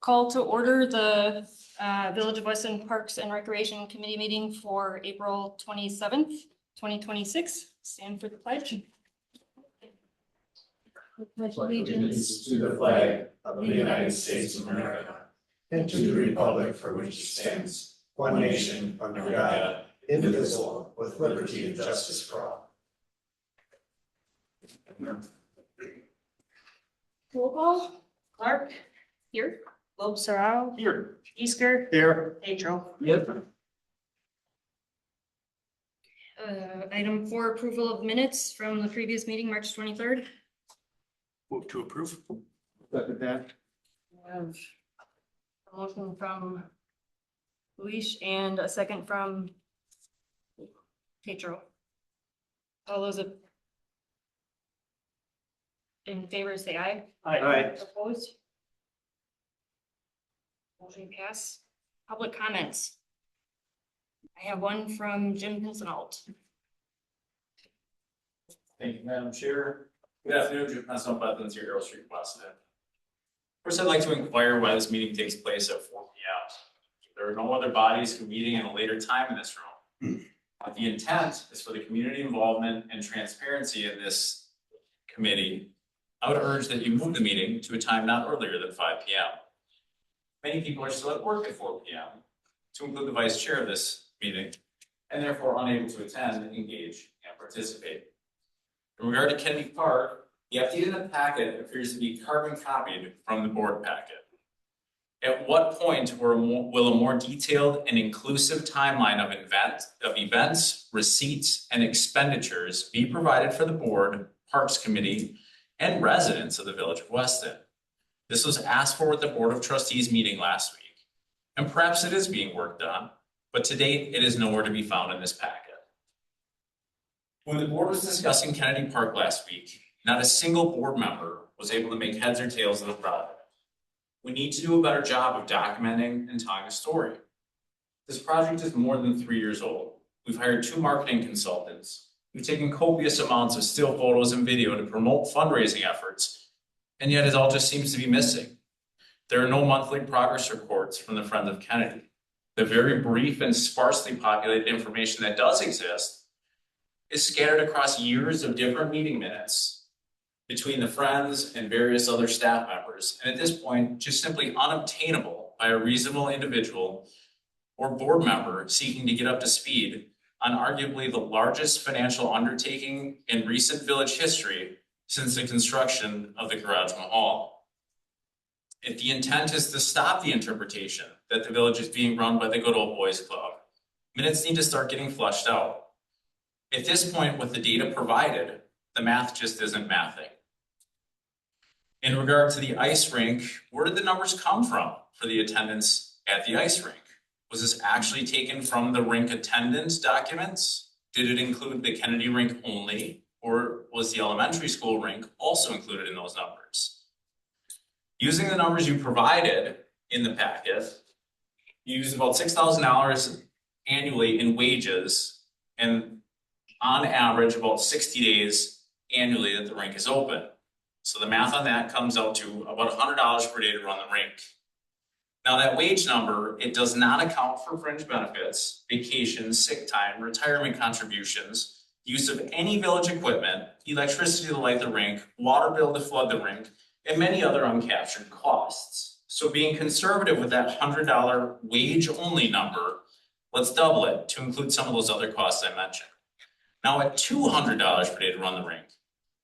Call to order the Village of Weston Parks and Recreation Committee meeting for April 27th, 2026. Stand for the pledge. Pledge allegiance to the flag of the United States of America and to the republic for which it stands, one nation under God, indivisible, with liberty and justice for all. Roll call. Clark. Here. Loeb Sarao. Here. Easker. Here. Pedro. Yep. Item 4, approval of minutes from the previous meeting, March 23rd. Move to approve. Second that. We have a motion from Luis and a second from Pedro. All those in favor say aye. Aye. Opposed? Motion pass. Public comments. I have one from Jim Pinsenalt. Thank you, Madam Chair. Good afternoon, Jim Pinsenalt, Bethlehem, your Earl Street, Weston. First, I'd like to inquire why this meeting takes place at 4 p.m. There are no other bodies convening at a later time in this room. The intent is for the community involvement and transparency in this committee. I would urge that you move the meeting to a time not earlier than 5 p.m. Many people are still at work at 4 p.m., to include the vice chair of this meeting, and therefore unable to attend, engage, and participate. In regard to Kennedy Park, the update in the packet appears to be carbon copied from the board packet. At what point will a more detailed and inclusive timeline of events, receipts, and expenditures be provided for the board, Parks Committee, and residents of the Village of Weston? This was asked for at the Board of Trustees meeting last week, and perhaps it is being worked on, but to date, it is nowhere to be found in this packet. When the board was discussing Kennedy Park last week, not a single board member was able to make heads or tails of the project. We need to do a better job of documenting and telling a story. This project is more than 3 years old. We've hired 2 marketing consultants. We've taken copious amounts of still photos and video to promote fundraising efforts, and yet it all just seems to be missing. There are no monthly progress reports from the Friends of Kennedy. The very brief and sparsely populated information that does exist is scattered across years of different meeting minutes between the Friends and various other staff members, and at this point, just simply unobtainable by a reasonable individual or board member seeking to get up to speed on arguably the largest financial undertaking in recent village history since the construction of the Garage Mahal. If the intent is to stop the interpretation that the village is being run by the good old boys club, minutes need to start getting flushed out. At this point, with the data provided, the math just isn't mathing. In regard to the ice rink, where did the numbers come from for the attendance at the ice rink? Was this actually taken from the rink attendance documents? Did it include the Kennedy rink only? Or was the elementary school rink also included in those numbers? Using the numbers you provided in the packet, you used about $6,000 annually in wages and on average about 60 days annually that the rink is open. So the math on that comes out to about $100 per day to run the rink. Now that wage number, it does not account for fringe benefits, vacations, sick time, retirement contributions, use of any village equipment, electricity to light the rink, water bill to flood the rink, and many other uncaptured costs. So being conservative with that $100 wage only number, let's double it to include some of those other costs I mentioned. Now at $200 per day to run the rink,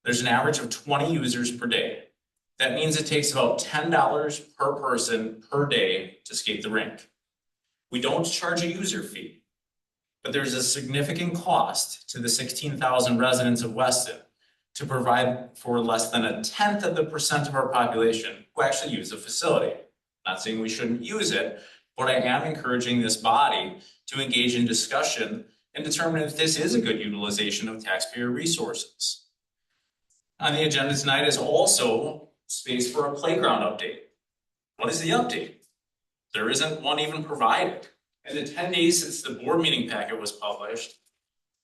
there's an average of 20 users per day. That means it takes about $10 per person per day to skate the rink. We don't charge a user fee, but there's a significant cost to the 16,000 residents of Weston to provide for less than 1/10 of the percent of our population who actually use the facility. Not saying we shouldn't use it, but I am encouraging this body to engage in discussion and determine if this is a good utilization of taxpayer resources. On the agenda tonight is also space for a playground update. What is the update? There isn't one even provided. In the 10 days since the board meeting packet was published,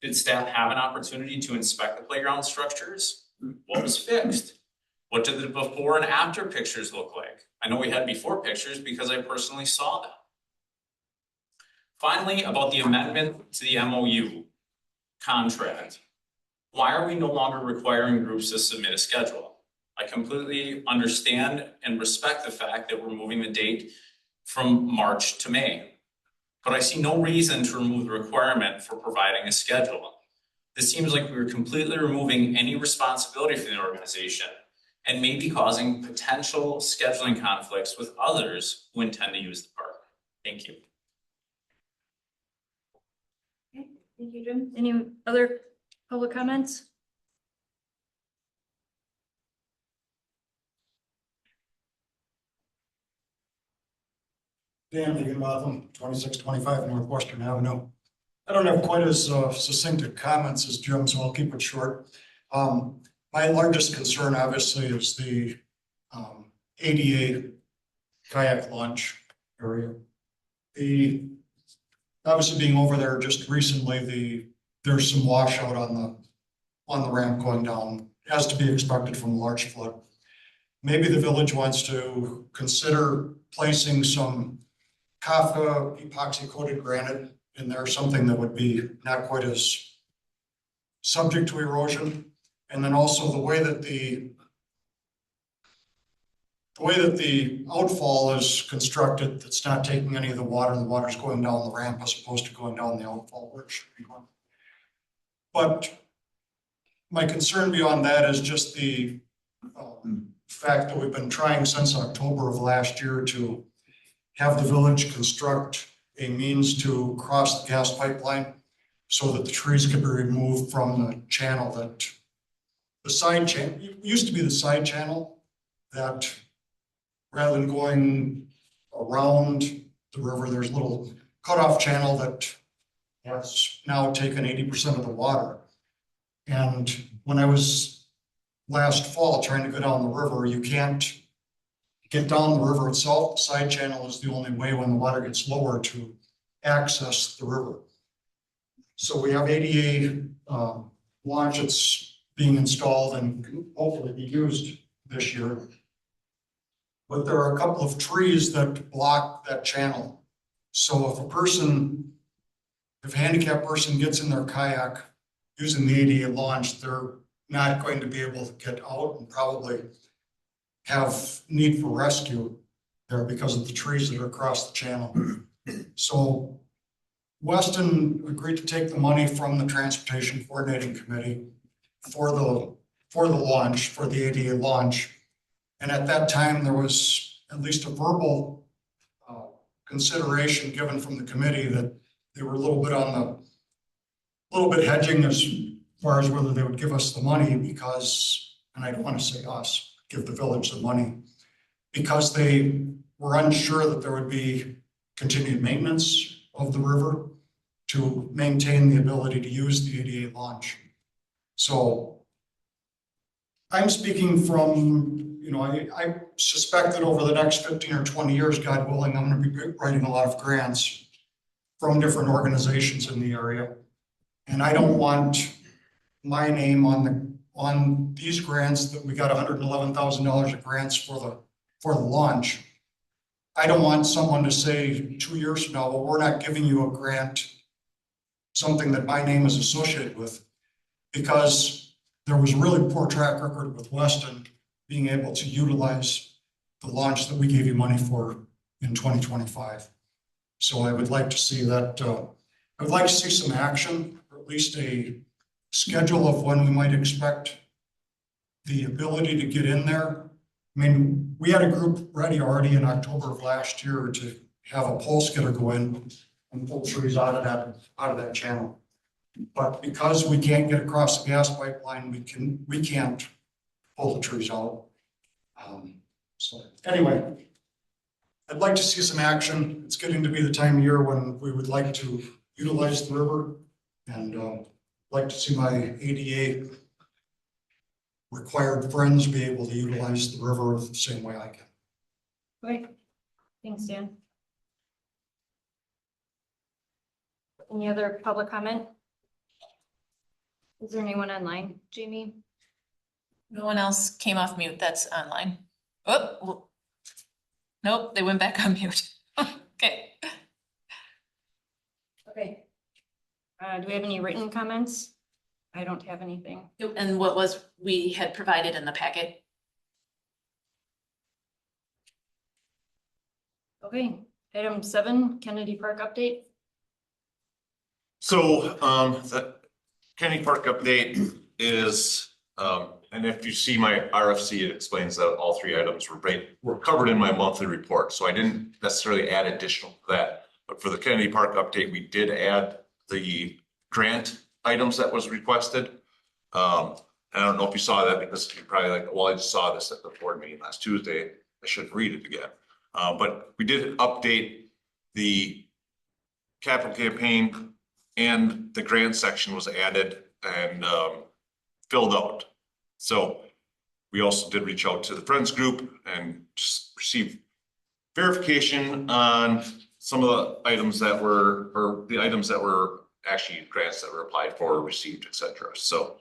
did staff have an opportunity to inspect the playground structures? What was fixed? What did the before and after pictures look like? I know we had before pictures because I personally saw them. Finally, about the amendment to the MOU contract. Why are we no longer requiring groups to submit a schedule? I completely understand and respect the fact that we're moving the date from March to May. But I see no reason to remove the requirement for providing a schedule. This seems like we're completely removing any responsibility from the organization and may be causing potential scheduling conflicts with others who intend to use the park. Thank you. Okay, thank you, Jim. Any other public comments? Dan Higginbotham, 2625 Northwestern Avenue. I don't have quite as succinct comments as Jim, so I'll keep it short. My largest concern obviously is the ADA kayak launch area. Obviously being over there just recently, there's some washout on the ramp going down, as to be expected from a large flood. Maybe the village wants to consider placing some Kafka epoxy coated granite in there, something that would be not quite as subject to erosion. And then also the way that the outfall is constructed, that's not taking any of the water's going down the ramp as opposed to going down the outfall, where it should be going. But my concern beyond that is just the fact that we've been trying since October of last year to have the village construct a means to cross the gas pipeline so that the trees could be removed from the channel that the side channel, it used to be the side channel that rather than going around the river, there's a little cutoff channel that has now taken 80% of the water. And when I was last fall trying to go down the river, you can't get down the river itself. Side channel is the only way when the water gets lower to access the river. So we have ADA launch that's being installed and can hopefully be used this year. But there are a couple of trees that block that channel. So if a handicapped person gets in their kayak using the ADA launch, they're not going to be able to get out and probably have need for rescue there because of the trees that are across the channel. So Weston agreed to take the money from the Transportation Coordinating Committee for the launch, for the ADA launch. And at that time, there was at least a verbal consideration given from the committee that they were a little bit hedging as far as whether they would give us the money because, and I don't want to say us, give the village the money, because they were unsure that there would be continued maintenance of the river to maintain the ability to use the ADA launch. So I'm speaking from, I suspect that over the next 15 or 20 years, God willing, I'm going to be writing a lot of grants from different organizations in the area. And I don't want my name on these grants that we got $111,000 of grants for the launch. I don't want someone to say 2 years from now, well, we're not giving you a grant, something that my name is associated with, because there was a really poor track record with Weston being able to utilize the launch that we gave you money for in 2025. So I would like to see that, I would like to see some action, or at least a schedule of when we might expect the ability to get in there. I mean, we had a group ready already in October of last year to have a pole skidder go in and pull trees out of that channel. But because we can't get across the gas pipeline, we can't pull the trees out. So anyway, I'd like to see some action. It's getting to be the time of year when we would like to utilize the river, and like to see my ADA required friends be able to utilize the river the same way I can. Great. Thanks, Dan. Any other public comment? Is there anyone online? Jamie? No one else came off mute that's online. Oh, Nope, they went back on mute. Okay. Okay. Do we have any written comments? I don't have anything. And what was, we had provided in the packet? Okay, item 7, Kennedy Park update. So, the Kennedy Park update is, and if you see my RFC, it explains that all 3 items were covered in my monthly report. So I didn't necessarily add additional to that. But for the Kennedy Park update, we did add the grant items that was requested. I don't know if you saw that because you're probably like, well, I just saw this at the board meeting last Tuesday. I should read it again. But we did update the capital campaign, and the grant section was added and filled out. So we also did reach out to the Friends group and just receive verification on some of the items that were, or the items that were actually grants that were applied for, received, etc. So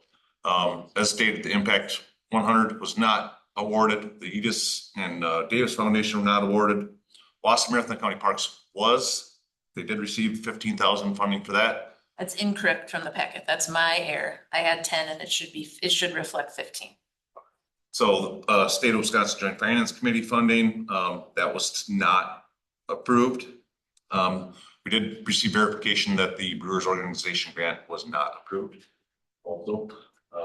as stated, the Impact 100 was not awarded. The Edis and Davis Foundation were not awarded. Weston Marathon County Parks was. They did receive 15,000 funding for that. That's incorrect from the packet. That's my error. I had 10 and it should reflect 15. So State of Wisconsin Joint Finance Committee funding, that was not approved. We did receive verification that the Brewers Organization grant was not approved. Also,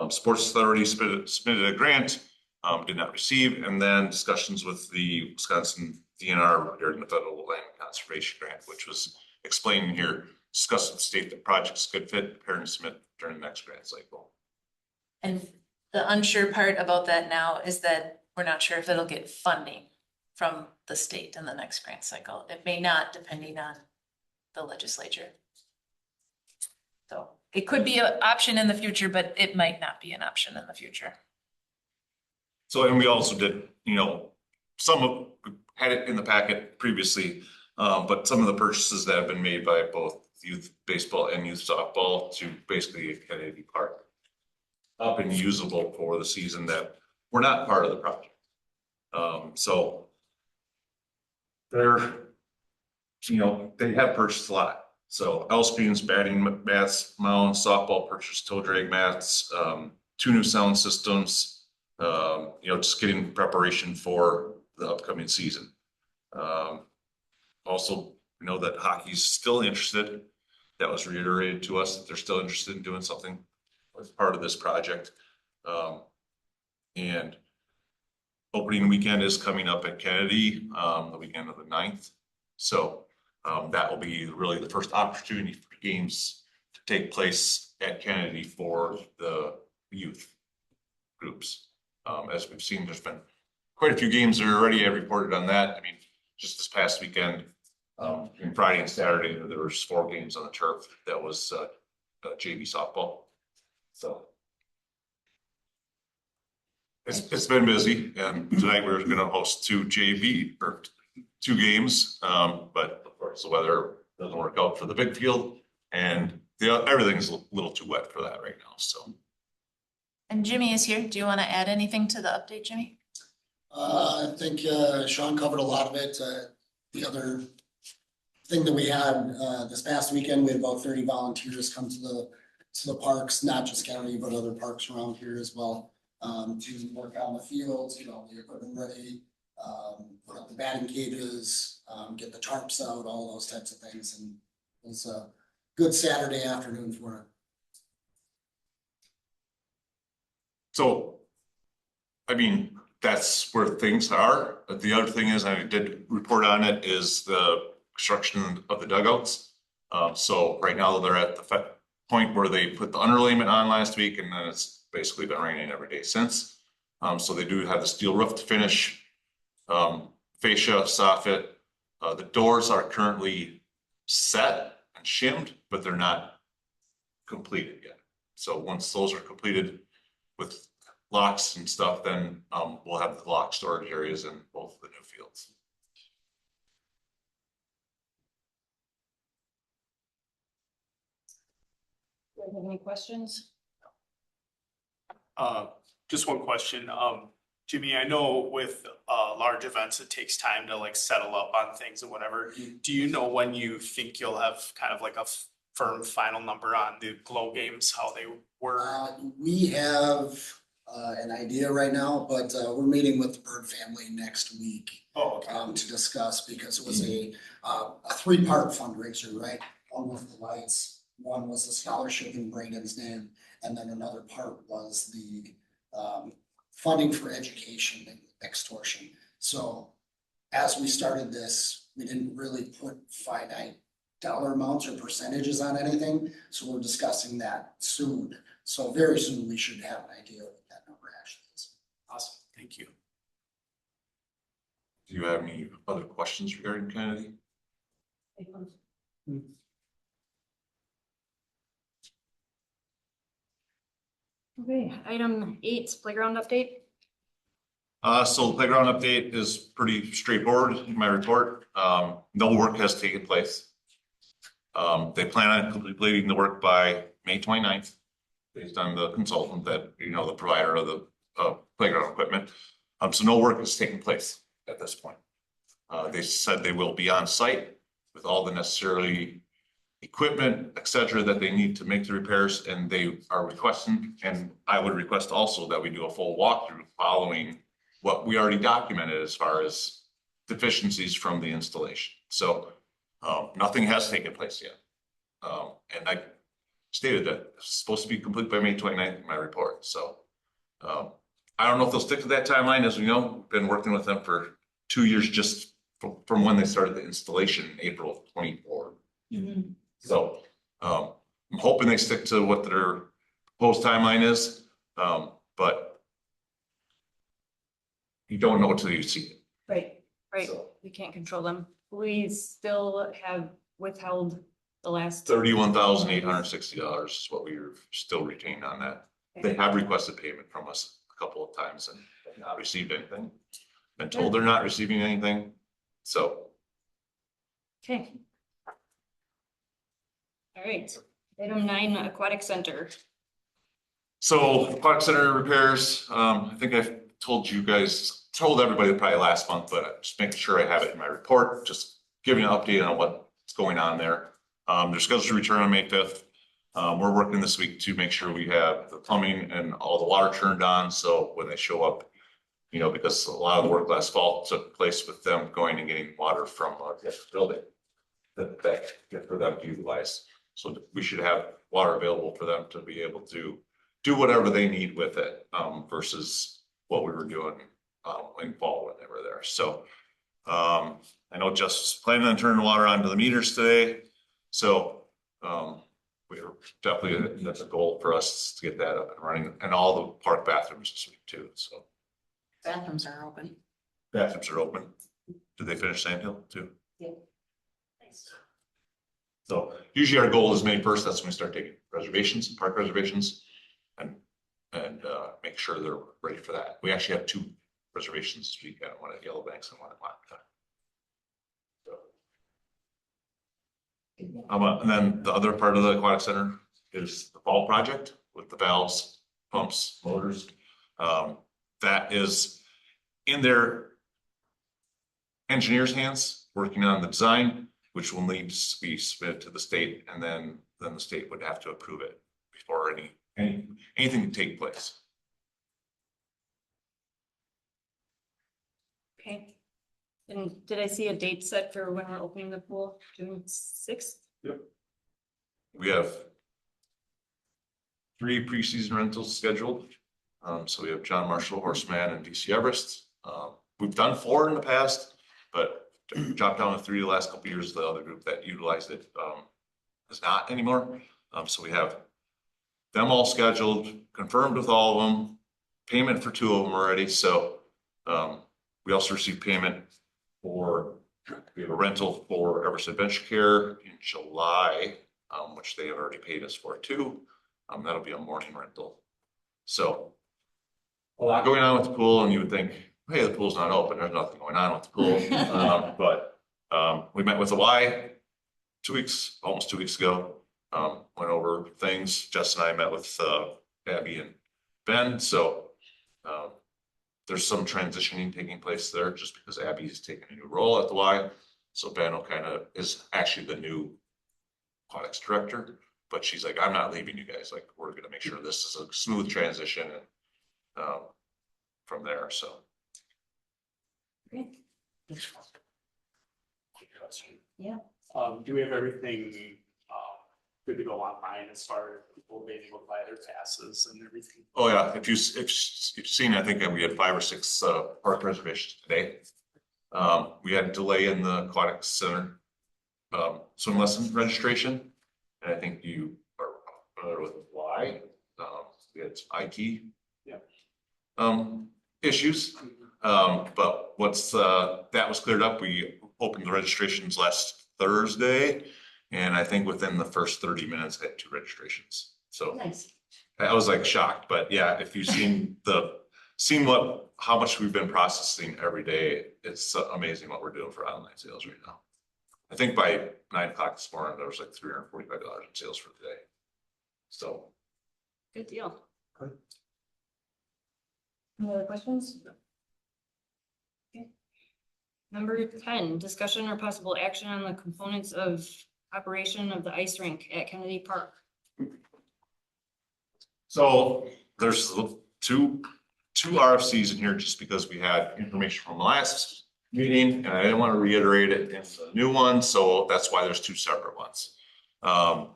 Sports Authority submitted a grant, did not receive, and then discussions with the Wisconsin DNR regarding the Federal Land Conservation Grant, which was explained here, discuss with the state that projects could fit, prepare and submit during the next grant cycle. And the unsure part about that now is that we're not sure if it'll get funding from the state in the next grant cycle. It may not, depending on the legislature. So it could be an option in the future, but it might not be an option in the future. So, and we also did, some of, we had it in the packet previously, but some of the purchases that have been made by both youth baseball and youth softball to basically Kennedy Park up and usable for the season that were not part of the project. So they're, they have purchased a lot. So L screens, batting mats, mounds, softball purchased toe drag mats, 2 new sound systems, just getting preparation for the upcoming season. Also, we know that hockey's still interested. That was reiterated to us that they're still interested in doing something as part of this project. And opening weekend is coming up at Kennedy, the weekend of the 9th. So that will be really the first opportunity for games to take place at Kennedy for the youth groups. As we've seen, there's been quite a few games that are already reported on that. I mean, just this past weekend, on Friday and Saturday, there was 4 games on the turf. That was JV softball. So it's been busy, and tonight we're going to host 2 games, but of course the weather doesn't work out for the big field, and everything's a little too wet for that right now. So. And Jimmy is here. Do you want to add anything to the update, Jimmy? I think Sean covered a lot of it. The other thing that we had this past weekend, we had about 30 volunteers come to the parks, not just Kennedy, but other parks around here as well, to work on the fields, the equipment ready, put up the batting cages, get the tarps out, all those types of things. And it was a good Saturday afternoon for it. So, I mean, that's where things are. The other thing is, I did report on it, is the construction of the dugouts. So right now they're at the point where they put the underlayment on last week, and then it's basically been raining every day since. So they do have the steel roof to finish, fascia, soffit. The doors are currently set and shimmed, but they're not completed yet. So once those are completed with locks and stuff, then we'll have the lock storage areas in both of the new fields. Do you have any questions? Just one question. Jimmy, I know with large events, it takes time to like settle up on things and whatever. Do you know when you think you'll have kind of like a firm final number on the glow games, how they were? We have an idea right now, but we're meeting with the Bird family next week Oh, okay. to discuss, because it was a three-part fundraiser, right? One was the lights, one was the scholarship in Braden's name, and then another part was the funding for education and extortion. So as we started this, we didn't really put finite dollar amounts or percentages on anything, so we're discussing that soon. So very soon, we should have an idea what that number actually is. Awesome, thank you. Do you have any other questions regarding Kennedy? Okay, item 8, playground update. So the playground update is pretty straightforward in my report. No work has taken place. They plan on completing the work by May 29th, based on the consultant that, the provider of the playground equipment. So no work has taken place at this point. They said they will be on site with all the necessary equipment, et cetera, that they need to make the repairs, and they are requesting, and I would request also that we do a full walkthrough following what we already documented as far as deficiencies from the installation. So nothing has taken place yet. And I stated that it's supposed to be complete by May 29th in my report. So I don't know if they'll stick to that timeline. As we know, we've been working with them for 2 years, just from when they started the installation in April of 24. So I'm hoping they stick to what their proposed timeline is, but you don't know until you see it. Right, So we can't control them. We still have withheld the last. $31,860 is what we are still retained on that. They have requested payment from us a couple of times and have not received anything. Been told they're not receiving anything, so. Okay. All right, item 9, aquatic center. So Aquatic Center repairs, I think I told everybody probably last month, but just making sure I have it in my report, just giving an update on what's going on there. They're scheduled to return on May 5th. We're working this week to make sure we have the plumbing and all the water turned on. So when they show up, because a lot of the work last fall took place with them going and getting water from the building that for them to utilize. So we should have water available for them to be able to do whatever they need with it, versus what we were doing in fall when they were there. So I know Just planning on turning the water onto the meters today. So we're definitely, that's a goal for us to get that up and running, and all the park bathrooms this week too. So Bathrooms are open. bathrooms are open. Did they finish Sandhill too? Yeah. So usually our goal is May 1st. That's when we start taking reservations, park reservations, and make sure they're ready for that. We actually have 2 reservations this weekend, one at Yellow Banks and one at Montana. And then the other part of the aquatic center is the fall project with the valves, pumps, motors. That is in their engineers' hands, working on the design, which will need to be submitted to the state, and then the state would have to approve it before anything can take place. Okay. And did I see a date set for when we're opening the pool? June 6th? Yep. We have 3 preseason rentals scheduled. So we have John Marshall, Horseman, and DC Everest. We've done 4 in the past, but dropped down to 3 the last couple of years. The other group that utilized it is not anymore. So we have them all scheduled, confirmed with all of them, payment for 2 of them already. So we also received payment we have a rental for Everest Adventure Care in July, which they have already paid us for too. That'll be a morning rental. So a lot going on with the pool, and you would think, hey, the pool's not open. There's nothing going on with the pool. But we met with the Y almost 2 weeks ago. Went over things. Jess and I met with Abby and Ben. So there's some transitioning taking place there just because Abby's taking a new role at the Y. So Ben is actually the new aquatics director, but she's like, I'm not leaving you guys. Like, we're gonna make sure this is a smooth transition and from there, so. Yeah. Do we have everything, good to go online as far as people being able to buy their passes and everything? Oh, yeah, if you've seen, I think we had 5 or 6 park reservations today. We had a delay in the aquatic center swim lesson registration. And I think you are familiar with why. We had some IT issues. But once that was cleared up, we opened the registrations last Thursday. And I think within the first 30 minutes, I had 2 registrations. So Nice. I was like shocked, but yeah, if you've seen how much we've been processing every day, it's amazing what we're doing for online sales right now. I think by 9 o'clock this morning, there was like $345 in sales for the day. So. Good deal. Good. Any other questions? Okay. Number 10, discussion or possible action on the components of operation of the ice rink at Kennedy Park. So there's two RFCs in here just because we had information from the last meeting and I didn't want to reiterate it in the new one. So that's why there's 2 separate ones. The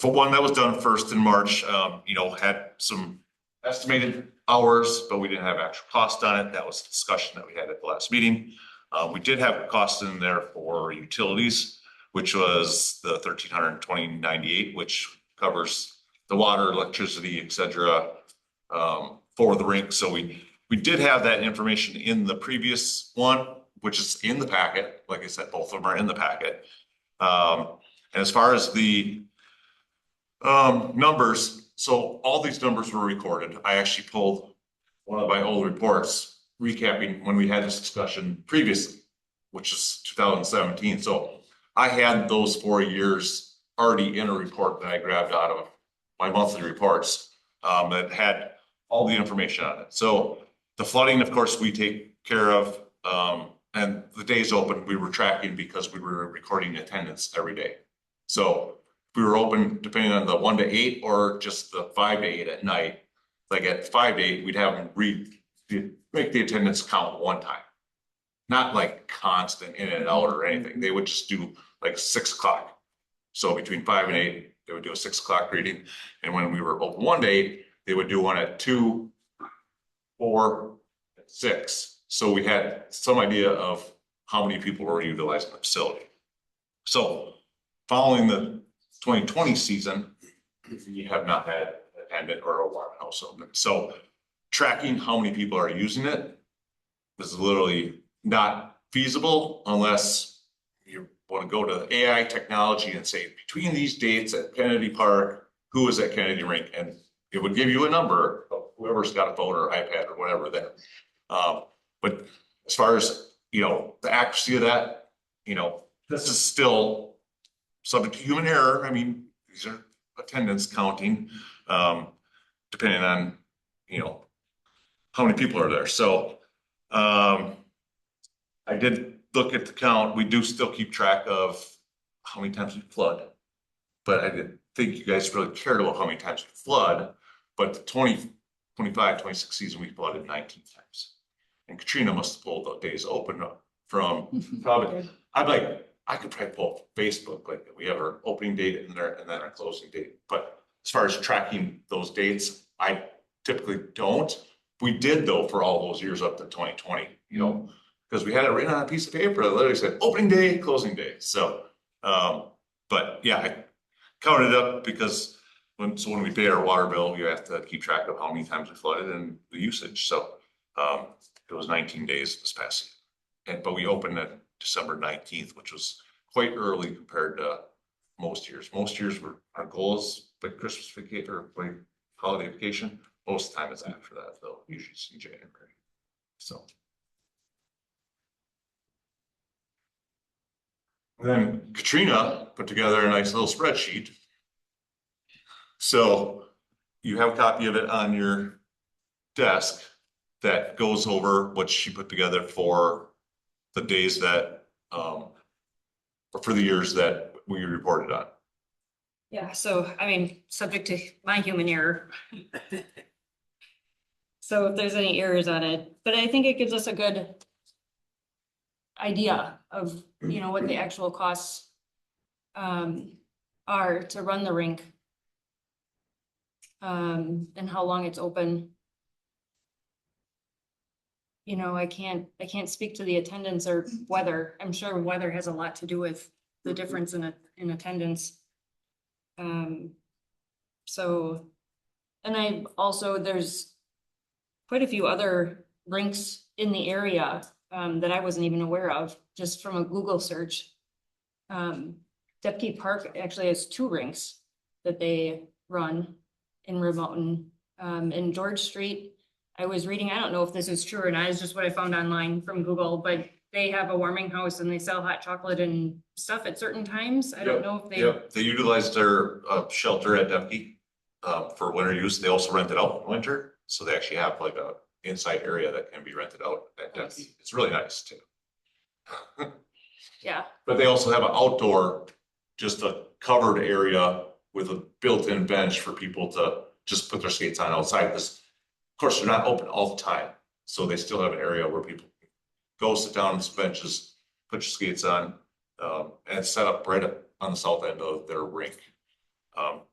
one that was done first in March, had some estimated hours, but we didn't have actual cost on it. That was the discussion that we had at the last meeting. We did have a cost in there for utilities, which was the $1,320.98, which covers the water, electricity, etc. For the rink. So we did have that information in the previous one, which is in the packet. Like I said, both of them are in the packet. And as far as the numbers, so all these numbers were recorded. I actually pulled one of my old reports recapping when we had this discussion previously, which is 2017. So I had those 4 years already in a report that I grabbed out of my monthly reports that had all the information on it. So the flooding, of course, we take care of, and the days open, we were tracking because we were recording attendance every day. So we were open depending on the 1 to 8 or just the 5 to 8 at night. Like at 5 to 8, we'd have them make the attendance count 1 time. Not like constant in and out or anything. They would just do like 6 o'clock. So between 5 and 8, they would do a 6 o'clock reading. And when we were open 1 to 8, they would do one at 2, 4, 6. So we had some idea of how many people were utilizing the facility. So following the 2020 season, we have not had an attendant or a water house open. So tracking how many people are using it is literally not feasible unless you want to go to AI technology and say between these dates at Kennedy Park, who is at Kennedy Rink, and it would give you a number of whoever's got a phone or iPad or whatever there. But as far as, the accuracy of that, this is still subject to human error. I mean, these are attendance counting, depending on, how many people are there. So I did look at the count. We do still keep track of how many times we flood, but I didn't think you guys really cared about how many times we flood. But the 2025, 26 season, we flooded 19 times. And Katrina must have pulled the days open up from probably, I could probably pull Facebook, like we have our opening date in there and then our closing date. But as far as tracking those dates, I typically don't. We did though for all those years up to 2020, because we had it written on a piece of paper that literally said opening day, closing day. So, but yeah, I counted it up because when we pay our water bill, you have to keep track of how many times we flooded and the usage. So it was 19 days this past year. But we opened it December 19th, which was quite early compared to most years. Most years our goal is by Christmas vacation or by holiday vacation. Most of the time it's after that though, usually it's in January. So. And then Katrina put together a nice little spreadsheet. So you have a copy of it on your desk. that goes over what she put together for the days that, or for the years that we reported on. Yeah, so, I mean, subject to my human error. So if there's any errors on it, but I think it gives us a good idea of, you know, what the actual costs are to run the rink. And how long it's open. You know, I can't speak to the attendance or weather. I'm sure weather has a lot to do with the difference in attendance. So, and I also, there's quite a few other rinks in the area that I wasn't even aware of, just from a Google search. Depke Park actually has 2 rinks that they run in Remoten. In George Street, I was reading, I don't know if this is true or not, it's just what I found online from Google, but they have a warming house and they sell hot chocolate and stuff at certain times. I don't know if they. Yep, they utilized their shelter at Depke for winter use. They also rent it out in winter. So they actually have like a inside area that can be rented out at Depke. Nice. It's really nice too. Yeah, But they also have an outdoor, just a covered area with a built-in bench for people to just put their skates on outside. Because of course, they're not open all the time. So they still have an area where people can go sit down on some benches, put your skates on, and it's set up right up on the south end of their rink.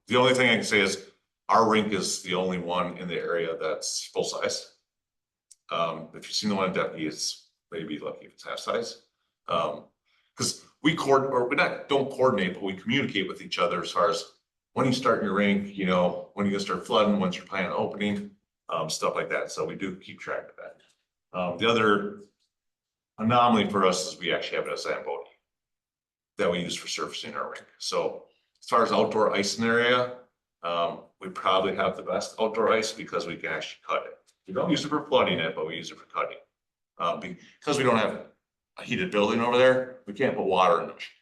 The only thing I can say is our rink is the only one in the area that's full size. If you've seen the one in Depke, it's maybe lucky if it's half size. Because we don't coordinate, but we communicate with each other as far as when you start your rink, you know, when you're gonna start flooding, once you're planning on opening, stuff like that. So we do keep track of that. The other anomaly for us is we actually have a Zamboni that we use for surfacing our rink. So as far as outdoor ice in the area, we probably have the best outdoor ice because we can actually cut it. We don't use it for flooding it, but we use it for cutting. Because we don't have a heated building over there, we can't put water in the machine.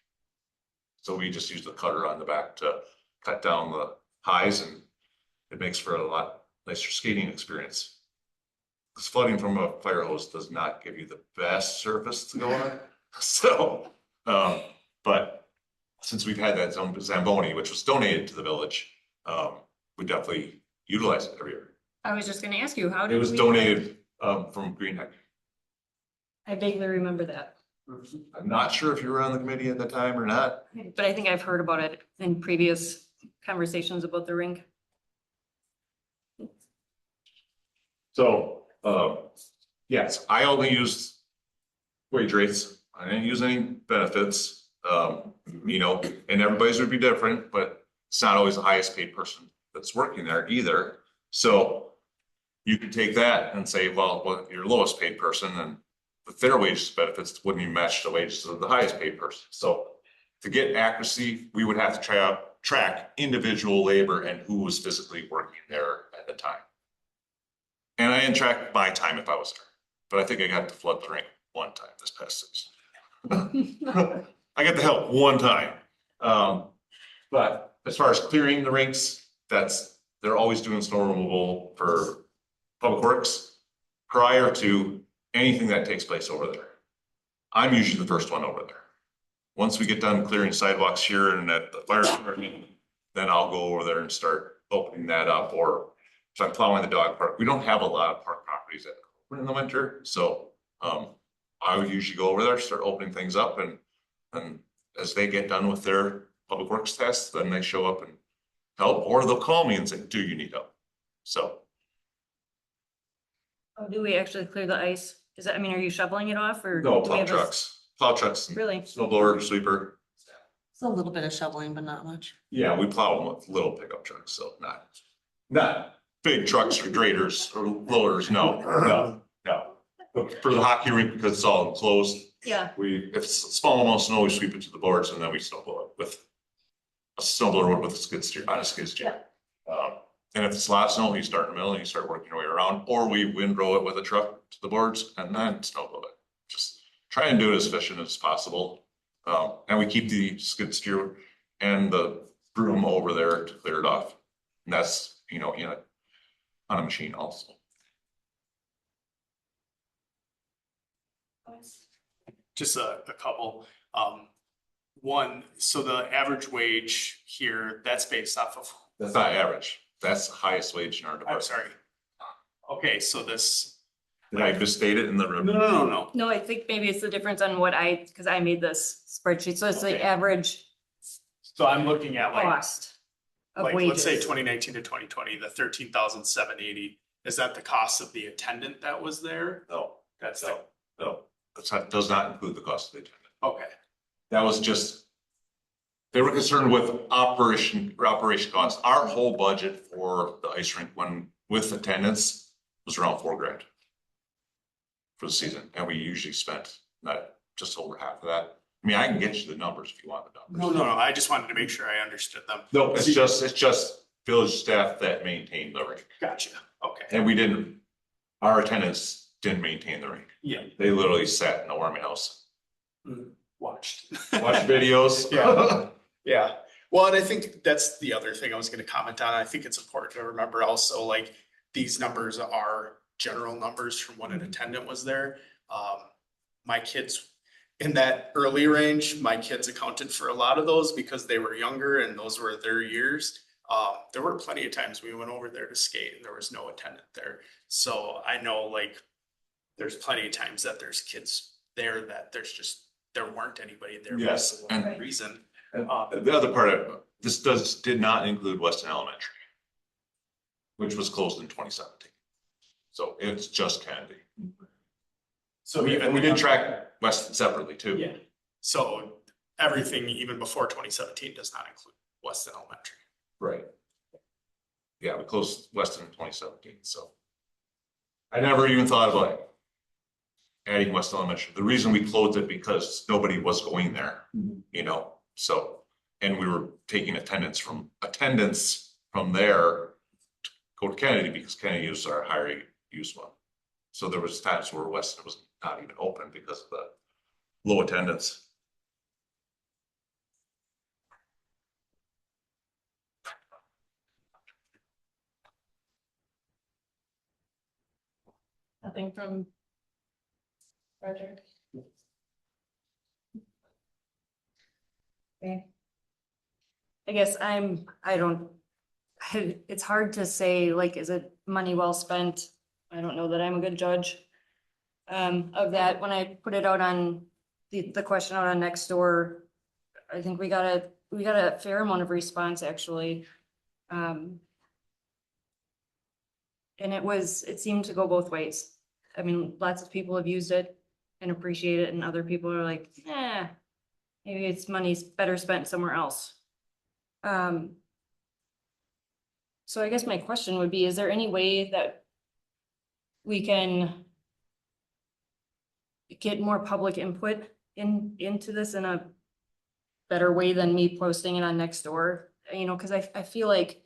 So we just use the cutter on the back to cut down the highs, and it makes for a lot nicer skating experience. Because flooding from a fire hose does not give you the best surface to go on. So, but since we've had that Zamboni, which was donated to the village, we definitely utilize it every year. I was just gonna ask you, how It did was we? donated from Green Heck. I vaguely remember that, I'm not sure if you were on the committee at that time or not. but I think I've heard about it in previous conversations about the rink. So, yes, I only used wage rates. I didn't use any benefits. You know, and everybody's would be different, but it's not always the highest paid person that's working there either. So you could take that and say, well, your lowest paid person, and with their wages benefits wouldn't even match the wages of the highest paid person. So to get accuracy, we would have to track individual labor and who was physically working there at the time. And I didn't track my time if I was there, but I think I got to flood the rink one time this past season. I got the help one time. But as far as clearing the rinks, they're always doing snow removal for Public Works prior to anything that takes place over there. I'm usually the first one over there. Once we get done clearing sidewalks here and at the fire department, then I'll go over there and start opening that up. Or if I'm plowing the dog park, we don't have a lot of park properties that open in the winter. So I would usually go over there, start opening things up, and as they get done with their Public Works tests, then they show up and help, or they'll call me and say, do you need help? So. Oh, do we actually clear the ice? Is that, I mean, are you shoveling it off or? No, do we have a- plow trucks, and Really? snow blower, sweeper. It's a little bit of shoveling, but not much. Yeah, we plow them with little pickup trucks, so not big trucks or graders or loaders, no. But for the hockey rink, because it's all enclosed, Yeah, if it's a small amount of snow, we sweep it to the boards and then we snow blow it with a snow blower with a skid steer, on a skid steer. And if it's a lot of snow, you start in the middle and you start working your way around, or we windrow it with a truck to the boards and then snow blow it. Just try and do it as efficient as possible. And we keep the skid steer and the broom over there to clear it off. And that's, on a machine also. Just a couple. One, so the average wage here, that's based off of, That's not average. That's the highest wage in our I'm department. sorry. Okay, so this, Did I misstate it in the room? no. No, I think maybe it's the difference on what because I made this spreadsheet, so it's the Okay. average So I'm looking at like, cost of like, let's say wages. 2019 to 2020, the 13,780, is that the cost of the attendant that was there? No, That's the, no. Does not include the cost of the attendant. okay, That was just, they were concerned with operation costs. Our whole budget for the ice rink when with attendance was around $4,000 for the season. And we usually spent not just over half of that. I mean, I can get you the numbers if you want the numbers. no, I just wanted to make sure I understood them. No, it's just village staff that maintained the rink. Gotcha, okay, And our attendants didn't maintain the rink. yeah, They literally sat in the warming house, watched. watched videos. Yeah. Yeah, well, and I think that's the other thing I was gonna comment on. I think it's important to remember also, like, these numbers are general numbers from when an attendant was there. My kids, in that early range, my kids accounted for a lot of those because they were younger and those were their years. There were plenty of times we went over there to skate and there was no attendant there. So I know, like, there's plenty of times that there's kids there that there weren't anybody there. Yes, for and- some reason. The other part of this did not include Weston Elementary, which was closed in 2017. So it's just Kennedy. So We even did track Weston separately too. Yeah, so everything even before 2017 does not include Weston Elementary. Right. Yeah, we closed Weston in 2017, so. I never even thought about adding Weston Elementary. The reason we closed it because nobody was going there, you know, so. And we were taking attendance from there to go to Kennedy because Kennedy was our higher use one. So there was times where Weston was not even open because of the low attendance. Nothing from Roger. Okay. I guess it's hard to say, like, is it money well spent? I don't know that I'm a good judge of that. When I put it out on the question out on Nextdoor, I think we got a fair amount of response actually. And it seemed to go both ways. I mean, lots of people have used it and appreciate it, and other people are like, maybe it's money's better spent somewhere else. So I guess my question would be, is there any way that we can get more public input into this in a better way than me posting it on Nextdoor? You know, because I feel like,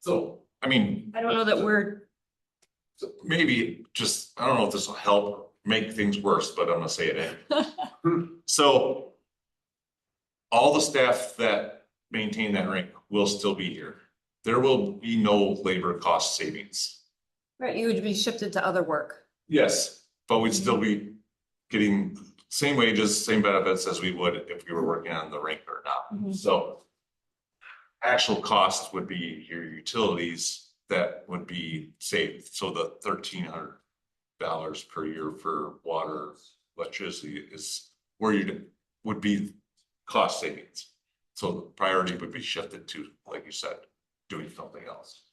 So, I mean. I don't know that we're, Maybe just, I don't know if this will help make things worse, but I'm gonna say it anyway. So all the staff that maintain that rink will still be here. There will be no labor cost savings. right, you would be shifted to other work. Yes, but we'd still be getting same wages, same benefits as we would if we were working on the rink or not. Mhm. So actual costs would be your utilities that would be saved. So the $1,300 per year for water, electricity is where you would be cost savings. So the priority would be shifted to, like you said, doing something else.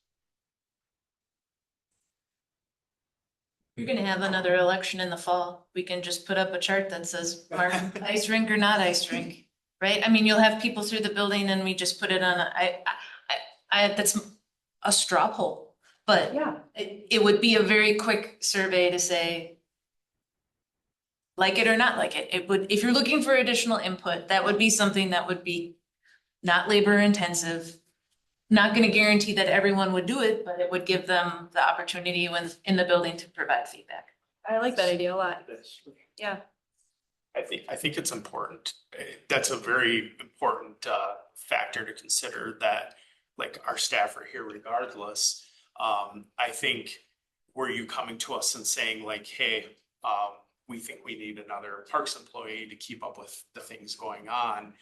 You're gonna have another election in the fall. We can just put up a chart that says mark ice rink or not ice rink, right? I mean, you'll have people through the building and we just put it on, that's a straw poll. But Yeah. it would be a very quick survey to say, like it or not like it. It would, if you're looking for additional input, that would be something that would be not labor intensive. Not gonna guarantee that everyone would do it, but it would give them the opportunity when in the building to provide feedback. I like that idea a lot. Yeah. I think it's important. That's a very important factor to consider, that like our staff are here regardless. I think were you coming to us and saying like, hey, we think we need another parks employee to keep up with the things going on,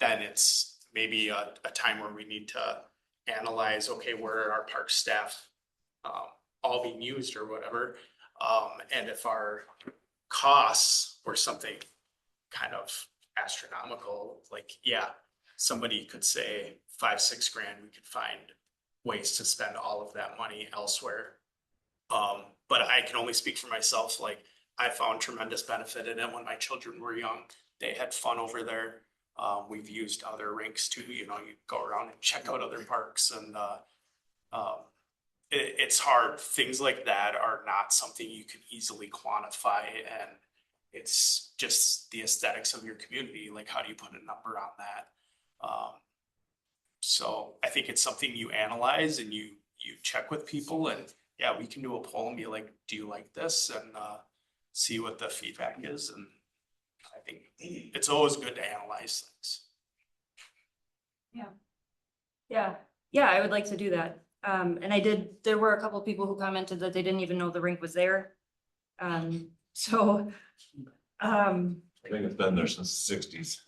then it's maybe a time where we need to analyze, okay, where are our park staff all being used or whatever. And if our costs were something kind of astronomical, like, yeah, somebody could say 5-6 grand, we could find ways to spend all of that money elsewhere. But I can only speak for myself. Like, I found tremendous benefit in it when my children were young. They had fun over there. We've used other rinks too, you go around and check out other parks, and it's hard. Things like that are not something you can easily quantify, and it's just the aesthetics of your community. Like, how do you put a number on that? So I think it's something you analyze and you check with people, and yeah, we can do a poll and be like, do you like this? And see what the feedback is. And I think it's always good to analyze things. Yeah, I would like to do that. And there were a couple of people who commented that they didn't even know the rink was there. So, I think it's been there since the 60s.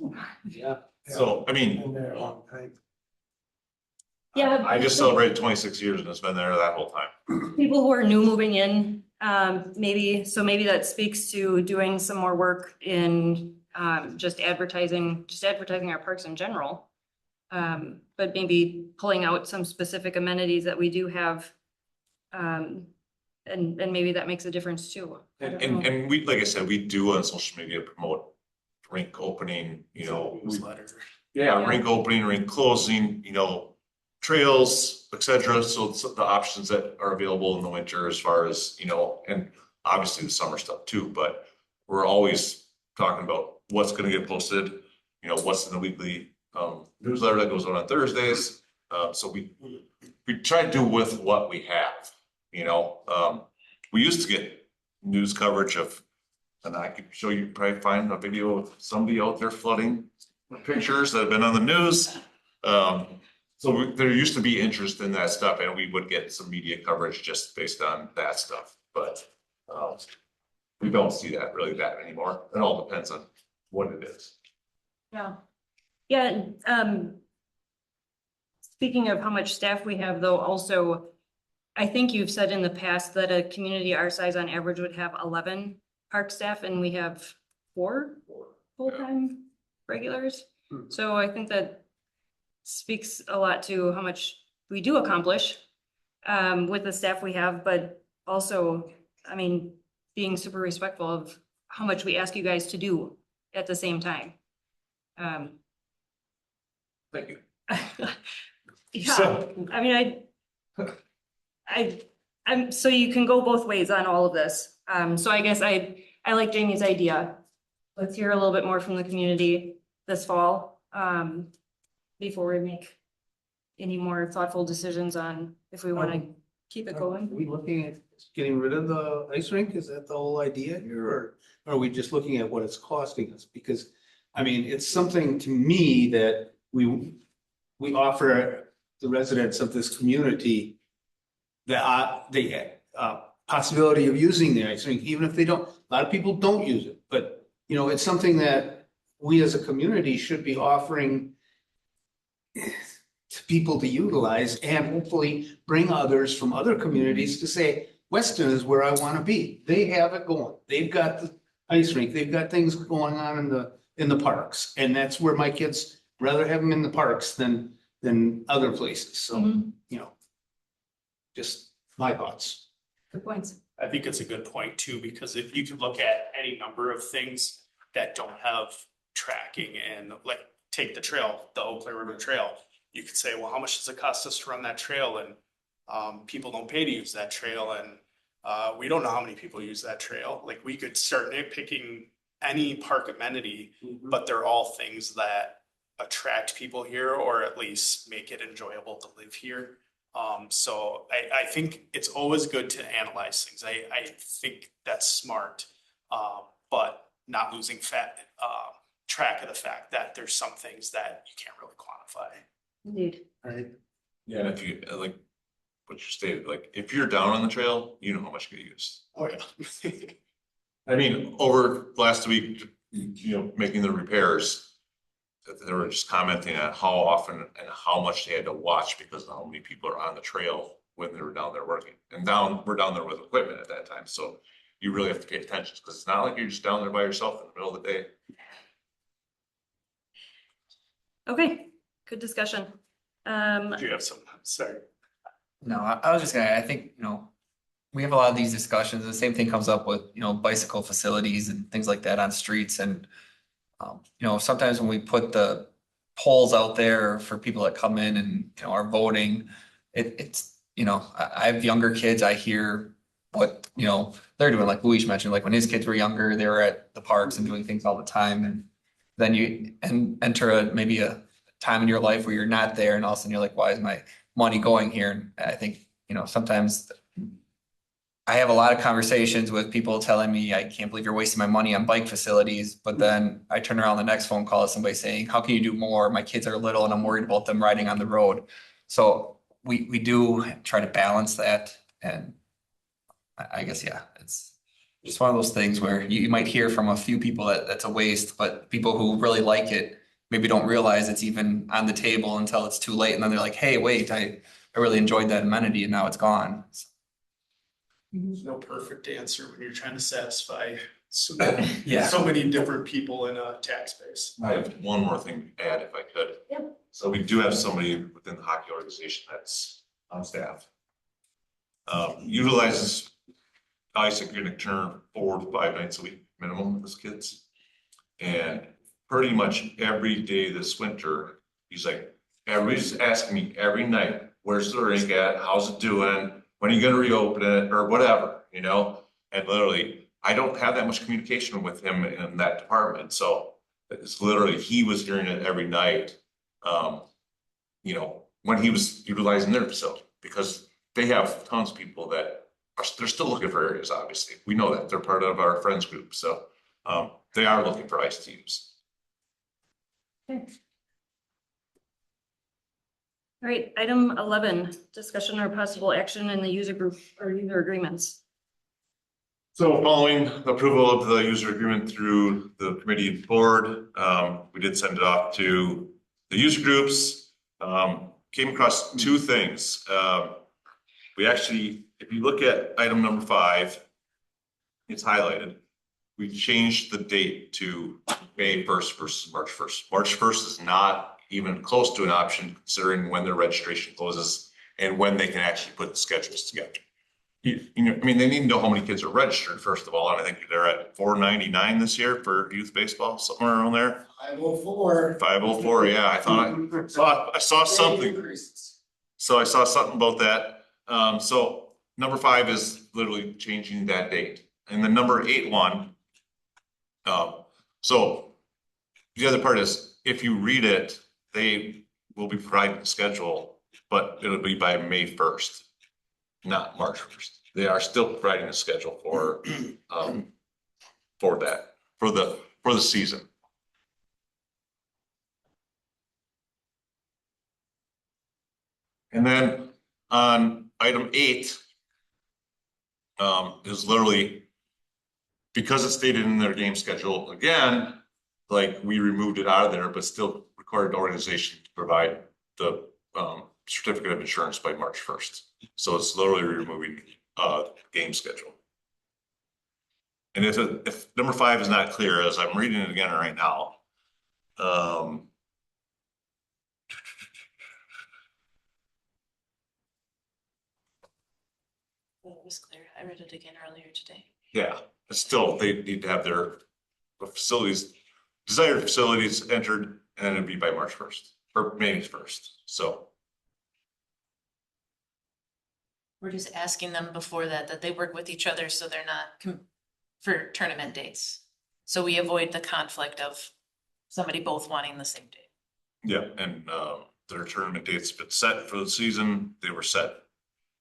Yeah. So, I mean, Been there a long time. yeah. I just celebrated 26 years and it's been there that whole time. People who are new moving in, maybe that speaks to doing some more work in, just advertising our parks in general. But maybe pulling out some specific amenities that we do have. And maybe that makes a difference too. I don't know. And we, like I said, we do on social media promote rink opening, Newsletter. rink opening, rink closing, trails, etc. So it's the options that are available in the winter as far as, and obviously the summer stuff too, but we're always talking about what's gonna get posted, what's in the weekly newsletter that goes out on Thursdays. So we try to do with what we have, we used to get news coverage of, and I could show you, probably find a video of somebody out there flooding pictures that have been on the news. So there used to be interest in that stuff, and we would get some media coverage just based on that stuff, but we don't see that really that anymore. It all depends on what it is. Yeah, speaking of how much staff we have though, also, I think you've said in the past that a community our size on average would have 11 park staff, and we have 4 full-time regulars. So I think that speaks a lot to how much we do accomplish with the staff we have, but also, I mean, being super respectful of how much we ask you guys to do at the same time. Thank you. Yeah, I mean, I'm, so you can go both ways on all of this. So I guess I like Jamie's idea. Let's hear a little bit more from the community this fall, before we make any more thoughtful decisions on if we want to keep it Are going. we looking at getting rid of the ice rink? Is that the whole idea here, or are we just looking at what it's costing us? Because, I mean, it's something to me that we offer the residents of this community the possibility of using the ice rink, even if they don't, a lot of people don't use it, but it's something that we as a community should be offering to people to utilize, and hopefully bring others from other communities to say, Weston is where I want to be. They have it going. They've got the ice rink. They've got things going on in the parks. And that's where my kids rather have them in the parks than other places. So, Mhm. Just my thoughts. Good points. I think it's a good point too, because if you could look at any number of things that don't have tracking, and like take the trail, the Eau Claire River Trail, you could say, well, how much does it cost us to run that trail? And people don't pay to use that trail, and we don't know how many people use that trail. Like, we could start nitpicking any park amenity, but they're all things that attract people here, or at least make it enjoyable to live here. So I think it's always good to analyze things. I think that's smart, but not losing track of the fact that there's some things that you can't really quantify. Indeed. Right. Yeah, and if you, like, what you stated, like, if you're down on the trail, you know how much you get used. Oh, yeah. I mean, over last week, making the repairs, that they were just commenting on how often and how much they had to watch because of how many people are on the trail when they were down there working. And we're down there with equipment at that time, so you really have to pay attention, because it's not like you're just down there by yourself in the middle of the day. Okay, good discussion. Do you have some, sorry. No, I was just gonna, I think, we have a lot of these discussions. The same thing comes up with, bicycle facilities and things like that on streets. And, sometimes when we put the polls out there for people that come in and, are voting, it's, I have younger kids. I hear what, they're doing, like Luis mentioned, like when his kids were younger, they were at the parks and doing things all the time. And then you enter maybe a time in your life where you're not there, and all of a sudden you're like, why is my money going here? And I think, sometimes I have a lot of conversations with people telling me, I can't believe you're wasting my money on bike facilities. But then I turn around the next phone call to somebody saying, how can you do more? My kids are little and I'm worried about them riding on the road. So we do try to balance that. And I guess, yeah, it's just one of those things where you might hear from a few people that that's a waste, but people who really like it maybe don't realize it's even on the table until it's too late. And then they're like, hey, wait, I really enjoyed that amenity and now it's gone. There's no perfect answer when you're trying to satisfy so Yeah. so many different people in a tax base. I have one more thing to add if I could. Yep. So we do have somebody within the hockey organization that's on staff. Utilizes ice and turn 4 to 5 nights a week minimum with his kids. And pretty much every day this winter, he's like, everybody's asking me every night, where's the rink at? How's it doing? When are you gonna reopen it or whatever, And literally, I don't have that much communication with him in that department. So it's literally, he was hearing it every night, when he was utilizing their facility, because they have tons of people that they're still looking for areas, obviously. We know that they're part of our friends group. So they are looking for ice teams. All right, item 11, discussion or possible action in the user group or user agreements. So following the approval of the user agreement through the committee and board, we did send it off to the user groups. Came across 2 things. We actually, if you look at item number 5, it's highlighted. We changed the date to May 1st versus March 1st. March 1st is not even close to an option considering when their registration closes and when they can actually put the schedules together. They need to know how many kids are registered, first of all, and I think they're at 499 this year for youth baseball, somewhere around there. 504. 504, yeah, I saw something. So I saw something about that. So number 5 is literally changing that date. And the number 8 one, so the other part is, if you read it, they will be providing the schedule, but it'll be by May 1st, not March 1st. They are still providing a schedule for that, for the season. And then on item 8, is literally, because it's stated in their game schedule, again, like we removed it out of there, but still required the organization to provide the certificate of insurance by March 1st. So it's literally removing game schedule. And if number 5 is not clear, as I'm reading it again right now, It was clear. I read it again earlier today. yeah, but still, they need to have their desired facilities entered, and it'd be by March 1st or May 1st. So We're just asking them before that they work with each other so they're not for tournament dates. So we avoid the conflict of somebody both wanting the same date. yeah, and their tournament dates been set for the season. They were set.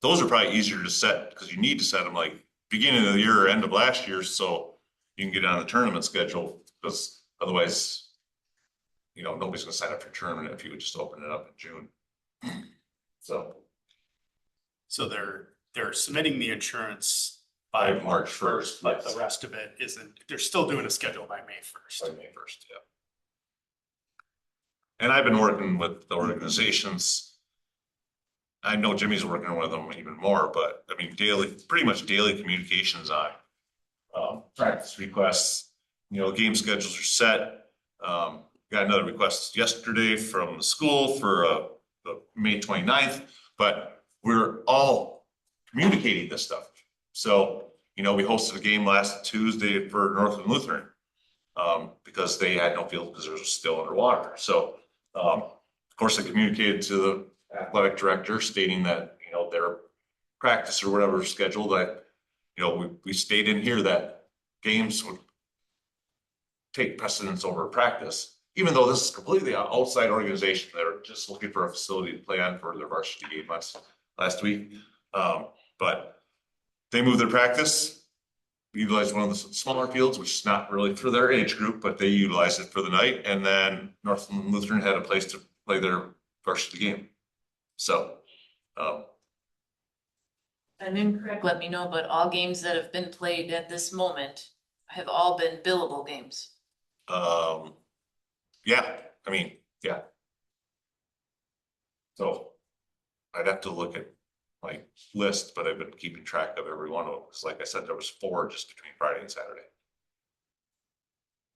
Those are probably easier to set because you need to set them like beginning of the year or end of last year, so you can get on the tournament schedule, because otherwise, nobody's gonna sign up for a tournament if you would just open it up in June. So So they're submitting the insurance by By March March 1st, first, but yes. the rest of it isn't, they're still doing a schedule by May first. By May 1st, yeah. And I've been working with the organizations. I know Jimmy's working with them even more, but I mean, pretty much daily communications on practice requests. You know, game schedules are set. Got another request yesterday from the school for the May 29th, but we're all communicating this stuff. So, you know, we hosted a game last Tuesday for Northland Lutheran because they had no field because it was still underwater. So, of course, I communicated to the athletic director stating that, you know, their practice or whatever scheduled, that, you know, we stayed in here that games would take precedence over practice, even though this is completely an outside organization. They're just looking for a facility to play on for their varsity game last week. But they moved their practice, utilized one of the smaller fields, which is not really for their age group, but they utilized it for the night. And then Northland Lutheran had a place to play their varsity game. So, I'm incorrect, let me know, but all games that have been played at this moment have all been billable games. yeah, I mean, yeah. So I'd have to look at my list, but I've been keeping track of every one of them. Cause like I said, there was 4 just between Friday and Saturday.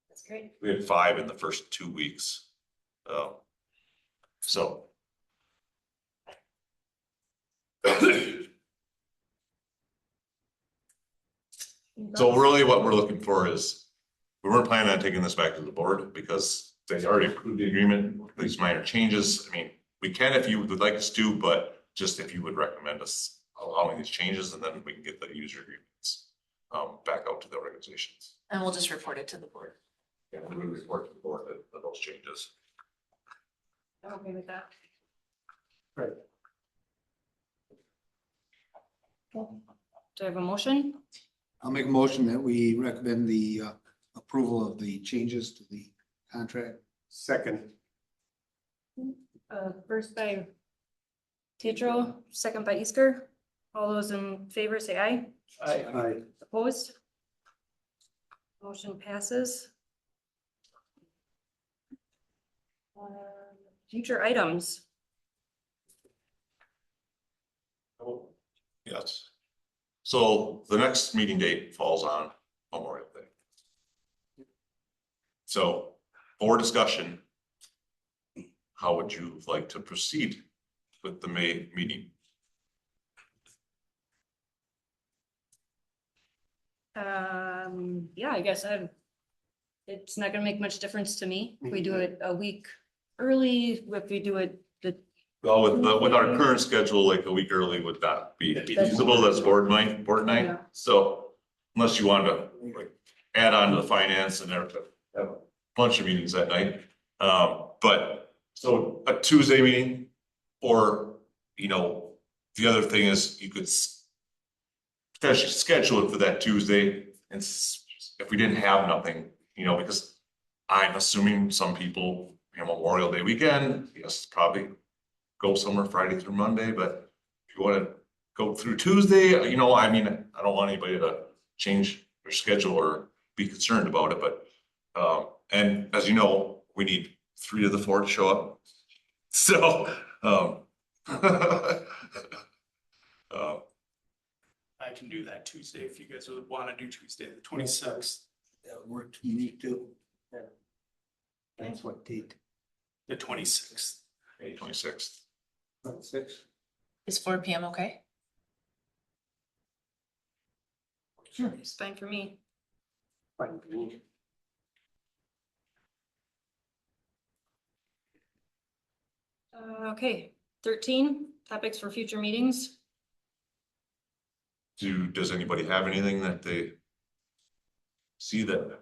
That's great. We had 5 in the first 2 weeks. So. So really what we're looking for is, we weren't planning on taking this back to the board because they already approved the agreement, these minor changes. I mean, we can if you would like us to, but just if you would recommend us allowing these changes, and then we can get the user agreements back out to the organizations. And we'll just report it to the board. Yeah, we would report to the board that those changes. I'm okay with that. Right. Do I have a motion? I'll make a motion that we recommend the approval of the changes to the contract. Second. First by Tetro, second by Isker. All those in favor say aye. Aye. Opposed? Motion passes. Future items. Yes. So the next meeting date falls on Memorial Day. So for discussion, how would you like to proceed with the May meeting? Yeah, I guess it's not gonna make much difference to me. If we do it a week early, if we do it Well, with our current schedule, like a week early would not be feasible. That's board night. Yeah. So unless you wanted to like add on to the finance and have a bunch of meetings that night. But so a Tuesday meeting, or, you know, the other thing is you could schedule it for that Tuesday. And if we didn't have nothing, you know, because I'm assuming some people, you know, Memorial Day weekend, yes, probably go somewhere Friday through Monday, but if you want to go through Tuesday, you know, I mean, I don't want anybody to change their schedule or be concerned about it, but, and as you know, we need 3 of the 4 to show up. So, I can do that Tuesday if you guys would want to do Tuesday, the 26th. That would work for me too. That's what date? The 26th. May 26th. 6. Is 4 PM okay? Sure, it's fine for me. Okay, 13 topics for future meetings. Does anybody have anything that they see that?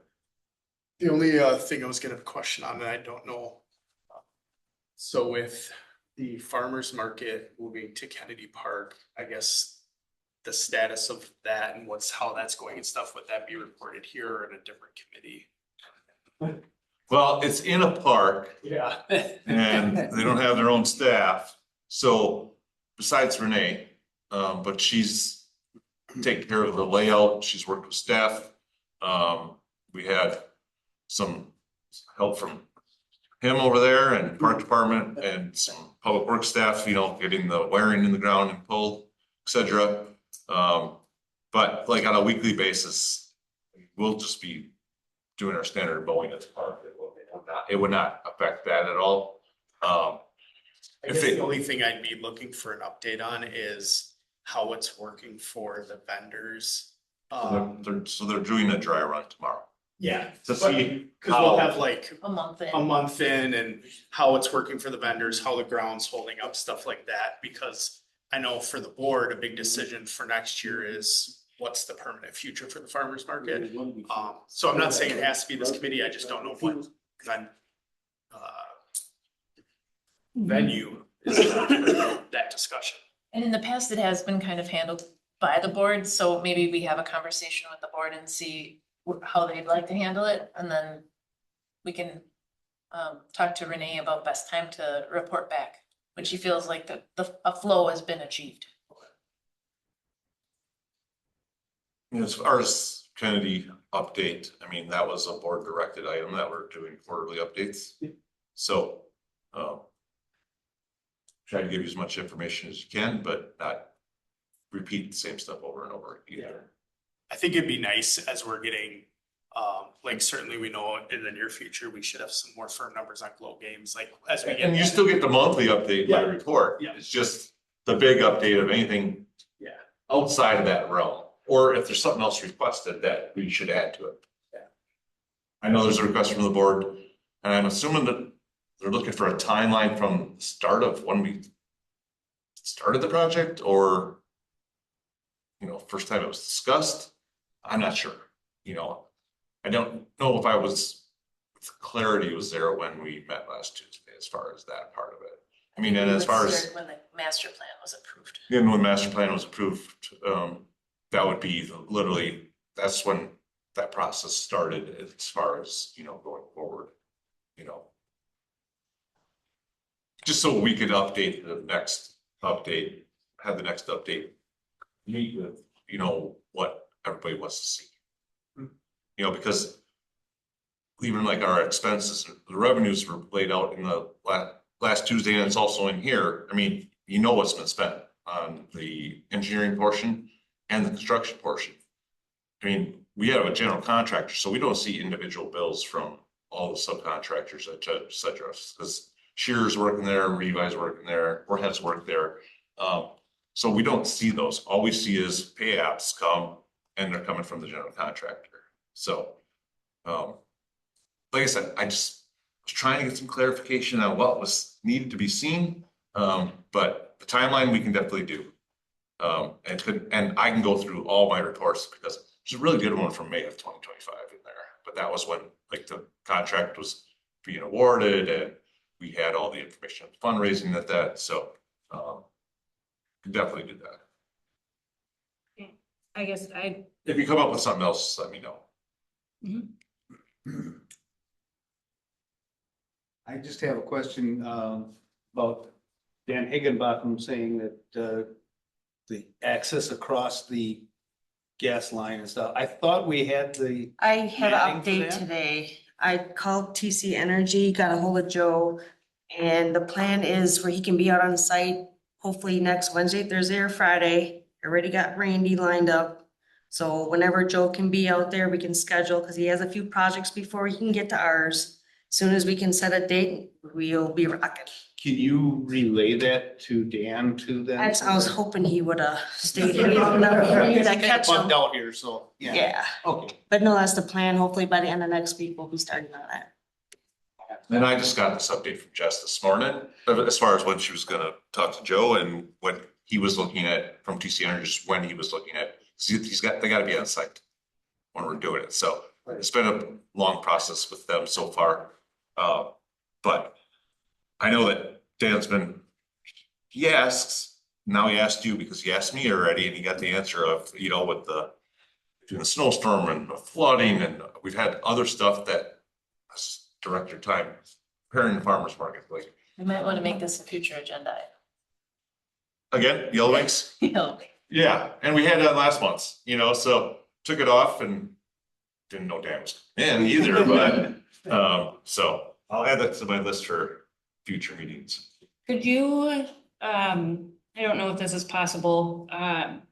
The only thing I was gonna question on that, I don't know. So with the farmer's market moving to Kennedy Park, I guess the status of that and how that's going and stuff, would that be reported here or in a different committee? Well, it's in a park Yeah. and they don't have their own staff. So besides Renee, but she's taken care of the layout. She's worked with staff. We had some help from him over there and park department and some public works staff, you know, getting the wiring in the ground and pulled, et cetera. But like on a weekly basis, we'll just be doing our standard mowing at the park. It would not affect that at all. I If guess it- the only thing I'd be looking for an update on is how it's working for the vendors. So they're doing a dry run tomorrow Yeah, to see cause we'll how, have like A month in. a month in and how it's working for the vendors, how the ground's holding up, stuff like that. Because I know for the board, a big decision for next year is what's the permanent future for the farmer's market? So I'm not saying it has to be this committee, I just don't know what kind venue is that discussion. And in the past, it has been kind of handled by the board, so maybe we have a conversation with the board and see how they'd like to handle it, and then we can talk to Renee about best time to report back, when she feels like a flow has been achieved. as far as Kennedy update, I mean, that was a board directed item that we're doing quarterly updates. So, try to give you as much information as you can, but not repeat the same stuff over and over either. I think it'd be nice as we're getting, like certainly we know in the near future, we should have some more firm numbers on glow games, like as we get. And you still get the monthly update by Yeah. report. Yeah. It's just the big update of anything Yeah. outside of that realm, or if there's something else requested that we should add to it. Yeah. I know there's a request from the board, and I'm assuming that they're looking for a timeline from the start of when we started the project, or, you know, first time it was discussed. I'm not sure, you know, I don't know if I was, if clarity was there when we met last Tuesday, as far as that part of it. I mean, and as far as, When the master plan was approved. then when master plan was approved, that would be literally, that's when that process started as far as, you know, going forward, you know. Just so we could update the next update, have the next update, meet with, you know, what everybody wants to see. You know, because even like our expenses, the revenues were laid out in the last Tuesday, and it's also in here. I mean, you know what's been spent on the engineering portion and the construction portion. I mean, we have a general contractor, so we don't see individual bills from all the subcontractors, et cetera, because Shearer's working there, Revi's working there, Warhead's work there. So we don't see those. All we see is pay apps come, and they're coming from the general contractor. So, like I said, I just was trying to get some clarification on what was needed to be seen. But the timeline we can definitely do. And I can go through all my reports, because there's a really good one from May of 2025 in there. But that was when like the contract was being awarded, and we had all the information on fundraising at that. So, can definitely do that. I guess If you come up with something else, let me know. I just have a question about Dan Higginbotham saying that the access across the gas line and stuff. I thought we had the, I have an Anything for update that? today. I called TC Energy, got a hold of Joe, and the plan is where he can be out on site hopefully next Wednesday, Thursday, or Friday. Already got Randy lined up. So whenever Joe can be out there, we can schedule, because he has a few projects before he can get to ours. Soon as we can set a date, we'll be rocking. can you relay that to Dan to them? I was hoping he would stay here long enough for me to catch him. Bugged out here, so, yeah. Yeah, Okay. but no, that's the plan. Hopefully by the end of next week, we'll be starting on that. And I just got this update from Jess this morning, as far as when she was gonna talk to Joe and what he was looking at from TC Energy, just when he was looking at. They gotta be on site when we're doing it. So it's been a long process with them so far. But I know that Dan's been, he asks, now he asked you because he asked me already, and he got the answer of, you know, with the between the snowstorm and the flooding, and we've had other stuff that director time preparing the farmers market. Like, We might want to make this a future agenda item. Again, yellow wings? Yeah, and we had that last month, so took it off and didn't know damage in either, but, so I'll add that to my list for future meetings. Could you, I don't know if this is possible,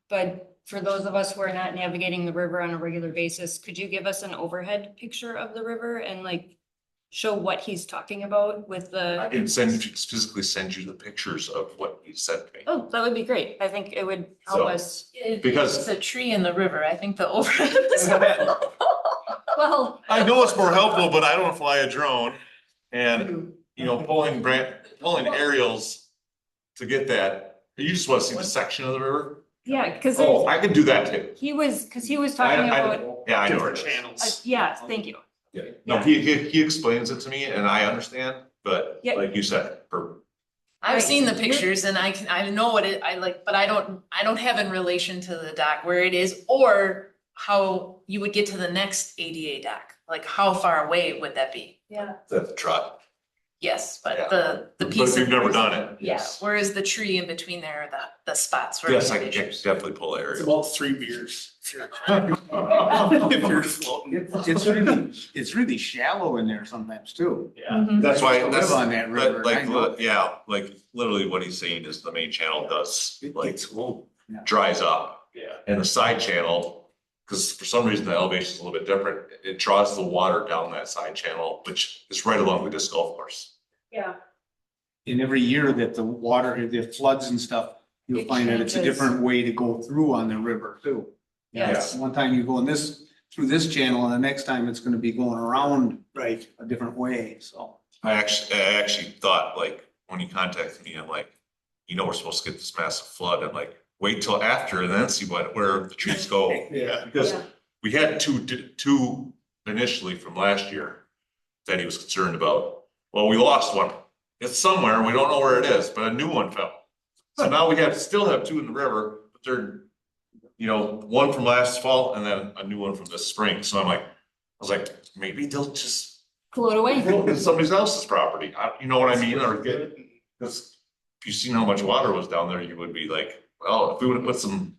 but for those of us who are not navigating the river on a regular basis, could you give us an overhead picture of the river and like show what he's talking about with I the? can physically send you the pictures of what you sent me. Oh, that would be great. I think it would help So- us. Because- It's a tree in the river. I think the overhead is helpful. Well, I know it's more helpful, but I don't fly a drone and, pulling aerials to get that. You just want to see the section of the river? yeah, because Oh, I can do that too. he was talking about, Yeah, I know. where Different it is. channels. yeah, thank you. Yeah. No, he explains it to me and I understand, but Yeah. like you said, for, I've Right. seen the pictures and I know what it, but I don't have in relation to the dock where it is or how you would get to the next ADA dock. Like how far away would that be? Yeah. the trot. Yes, Yeah. but the But piece we've of. never done it. Yeah, where is the tree in between there, the spots where. Yes, I the can pictures? definitely pull It's aerials. about 3 beers. If you're floating. It's really shallow in there sometimes too. Yeah. Mhm. That's why, I that's, live on that river. like, and I know. yeah, like literally what he's saying is the main channel does, like, It's low. Yeah. dries up. Yeah. And the side channel, because for some reason the elevation is a little bit different, it draws the water down that side channel, which is right along with this golf course. Yeah. And every year that the water, the floods and stuff, you'll It find that it's a changes. different way to go through on the river too. Yes. One time you go in through this channel and the next time it's gonna be going around Right. a different way, so. I actually thought, like, when he contacted me, I'm like, we're supposed to get this massive flood, and like, wait till after and then see where the trees go. Yeah. Because Yeah. we had two initially from last year that he was concerned about. Well, we lost one. It's somewhere, we don't know where it is, but a new one fell. So now we still have two in the river, but they're, one from last fall and then a new one from this spring. So I was like, maybe they'll just Float away. float in somebody else's property. You know what I mean? Or because if you seen how much water was down there, you would be like, well, if we would have put some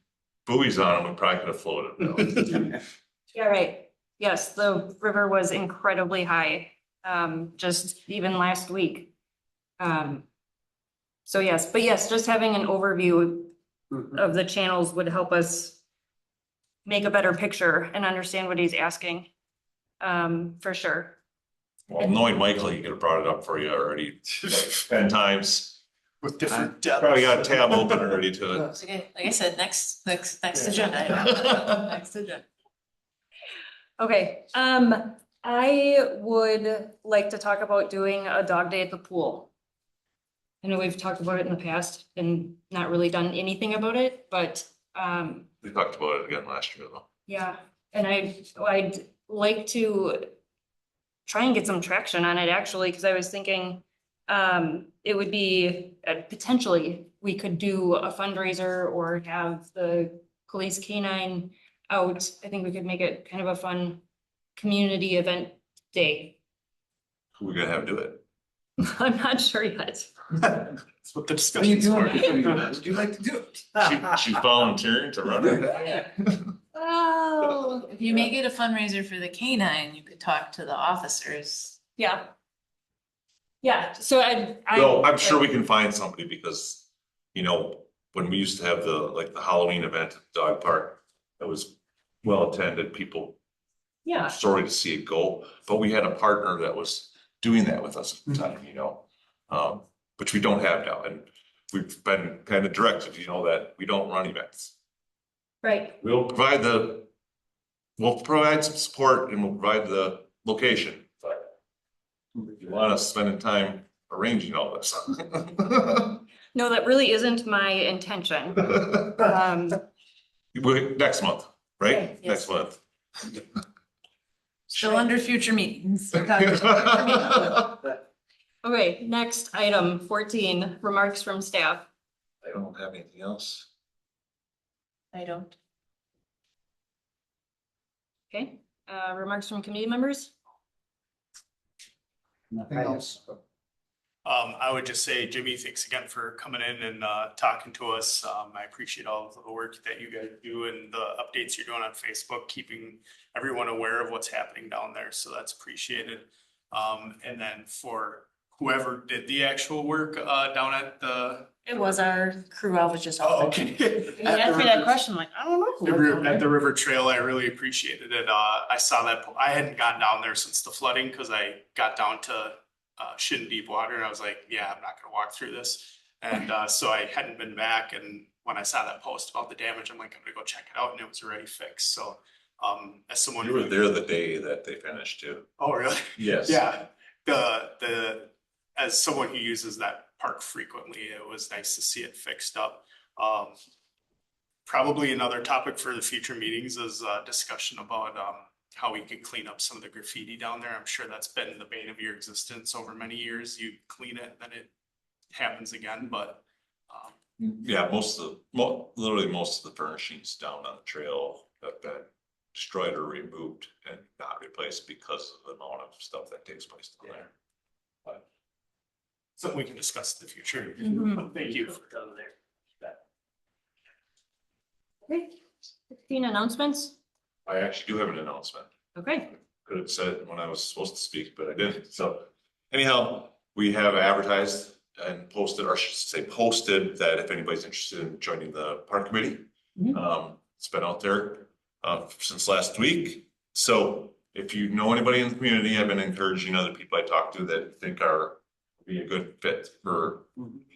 buoys on them, we probably could have floated down. Yeah, right. Yes, the river was incredibly high, just even last week. So yes, but yes, just having an overview of the channels would help us make a better picture and understand what he's asking, for sure. Well, knowing Michael, he could have brought it up for you already 10 times. With different depths. Probably got a tab open already to it. Okay, like I said, next agenda. item. Next agenda. Okay, I would like to talk about doing a dog day at the pool. I know we've talked about it in the past and not really done anything about it, but, We talked about it again last year though. yeah, and I'd like to try and get some traction on it actually, because I was thinking, it would be, potentially, we could do a fundraiser or have the police canine out. I think we could make it kind of a fun community event day. Who we gonna have do it? I'm not sure yet. That's what the discussion's for. Would you like to do it? She's volunteering to run it. Oh. If you make it a fundraiser for the canine, you could talk to the officers. Yeah. Yeah, so No, I'm sure we can find somebody because, when we used to have the Halloween event at the dog park, it was well attended, people yeah, sorry to see it go, but we had a partner that was doing that with us at the time, which we don't have now, and we've been kind of directed, that we don't run events. right. We'll provide some support and we'll provide the location, but if you want us spending time arranging all this. No, that really isn't my intention. Next month, right? Okay, yes. Next month. Still under future meetings. Okay, next item 14, remarks from staff. I don't have anything else. I don't. Okay, remarks from committee members? Nothing else. I would just say, Jimmy, thanks again for coming in and talking to us. I appreciate all of the work that you guys do and the updates you're doing on Facebook, keeping everyone aware of what's happening down there. So that's appreciated. And then for whoever did the actual work down at the. It was our crew, I was just. Oh, okay. He asked me that question, I'm like, I don't know. who was on At there. the river trail, I really appreciated it. I saw that, I hadn't gone down there since the flooding, cause I got down to shin deep water and I was like, yeah, I'm not gonna walk through this. And so I hadn't been back, and when I saw that post about the damage, I'm like, I'm gonna go check it out, and it was already fixed. So as someone. You were there the day that they finished too. Oh, really? Yes. Yeah, as someone who uses that park frequently, it was nice to see it fixed up. Probably another topic for the future meetings is a discussion about how we could clean up some of the graffiti down there. I'm sure that's been the bane of your existence over many years. You clean it, then it happens again, but Yeah, literally most of the furnishings down on the trail have been destroyed or removed and not replaced because of the amount of stuff that takes place down there. something we can discuss in the future. Mhm. But thank you. Okay, 16 announcements. I actually do have an announcement. Okay. Could have said it when I was supposed to speak, but I didn't. So anyhow, we have advertised and posted, or I should say posted, that if anybody's interested in joining the park committee. It's been out there since last week. So if you know anybody in the community, I've been encouraging other people I talk to that think be a good fit for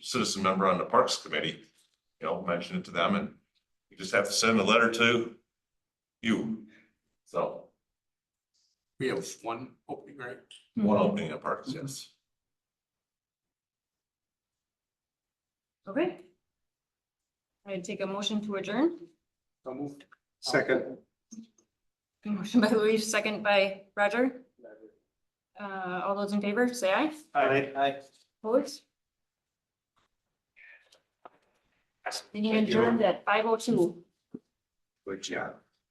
citizen member on the parks committee. Mention it to them, and you just have to send a letter to you. So We have one opening, right? one opening at parks, yes. Okay. I'd take a motion to adjourn. So moved. Second. Motion by Louise, second by Roger. All those in favor, say aye. Aye. Opposed? Meeting adjourned at 5:02. Good job.